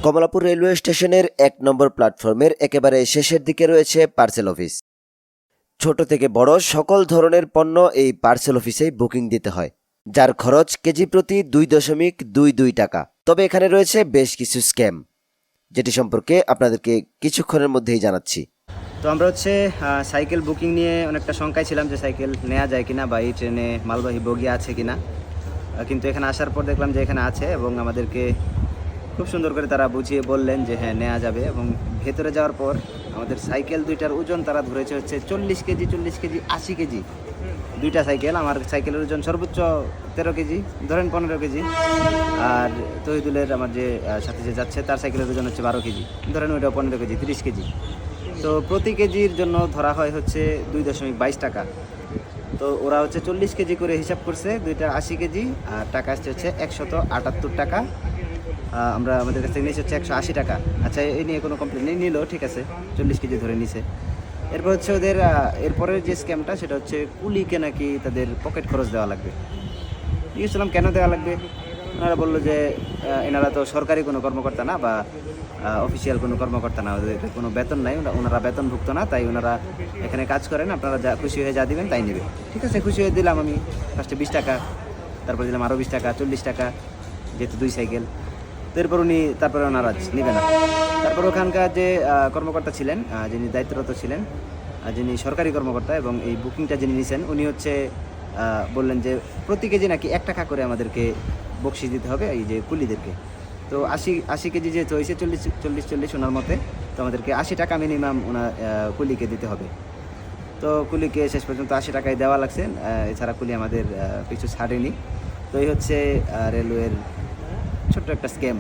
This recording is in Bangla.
কমলাপুর রেলওয়ে স্টেশনের ১ নম্বর প্ল্যাটফর্মের একেবারে শেষের দিকে রয়েছে পার্সেল অফিস। ছোট থেকে বড় সকল ধরনের পণ্য এই পার্সেল অফিসেই বুকিং দিতে হয়, যার খরচ কেজি প্রতি ২.২২ টাকা। তবে এখানে রয়েছে বেশ কিছু স্ক্যাম, যেটি সম্পর্কে আপনাদেরকে কিছুক্ষণের মধ্যেই জানাচ্ছি। তো আমরা সাইকেল বুকিং নিয়ে অনেকটা শঙ্কায় ছিলাম যে সাইকেল নেওয়া যায় কিনা বা এই ট্রেনে মালবাহী বগি আছে কিনা, কিন্তু এখানে আসার পর দেখলাম যে এখানে আছে এবং আমাদেরকে খুব সুন্দর করে তারা বুঝিয়ে বললেন যে হ্যাঁ নেওয়া যাবে। এবং ভেতরে যাওয়ার পর আমাদের সাইকেল দুইটার ওজন তারা ধরেছে 40 কেজি, 80 কেজি দুইটা সাইকেল। আমার সাইকেলের ওজন সর্বোচ্চ 13 কেজি, ধরেন 15 কেজি। আর তহিদুলের আমার যে সাথে যে যাচ্ছে তার সাইকেলের ওজন 12 কেজি, ধরেন ওইটা 15 কেজি, 30 কেজি। তো প্রতি কেজির জন্য ধরা হয় 2.22 টাকা। তো ওরা 40 কেজি করে হিসাব করছে, দুইটা 80 কেজি, আর টাকা আসছে 178 টাকা। আমরা আমাদের কাছ থেকে নিয়েছে 180 টাকা। আচ্ছা, এই নিয়ে কোনো কমপ্লেন নেই, নিল ঠিক আছে, 40 কেজি ধরে নিছে। এরপর ওদের এরপরের যে স্ক্যামটা সেটা কুলিকে নাকি তাদের পকেট খরচ দেওয়া লাগবে। জিজ্ঞেসছিলাম কেন দেওয়া লাগবে। ওনারা বললো যে এনারা তো সরকারি কোনো কর্মকর্তা না বা অফিসিয়াল কোনো কর্মকর্তা না, ওদের কোনো বেতন নাই, ওনারা বেতনভুক্ত না, তাই ওনারা এখানে কাজ করেন, আপনারা যা খুশি হয়ে যা দিবেন তাই নেবে। ঠিক আছে, খুশি হয়ে দিলাম আমি। ফার্স্টে 20 টাকা, তারপর দিলাম আরও 20 টাকা, 40 টাকা, যেহেতু 2 সাইকেল। তো এরপর তারপরে নারাজ, নেবে না। তারপর ওখানকার যে কর্মকর্তা ছিলেন, যিনি দায়িত্বরত ছিলেন, যিনি সরকারি কর্মকর্তা এবং এই বুকিংটা যিনি নিছেন, উনি বললেন যে প্রতি কেজি নাকি 1 টাকা করে আমাদেরকে বকশিস দিতে হবে এই যে কুলিদেরকে। তো 80 কেজি যেহেতু হয়েছে 40 ওনার মতে, তো আমাদেরকে 80 টাকা মিনিমাম কুলিকে দিতে হবে। তো কুলিকে শেষ পর্যন্ত 80 টাকায় দেওয়া লাগছে, এছাড়া কুলি আমাদের কিছু ছাড়েনি। তো এই রেলওয়ের ছোট্ট একটা স্ক্যাম।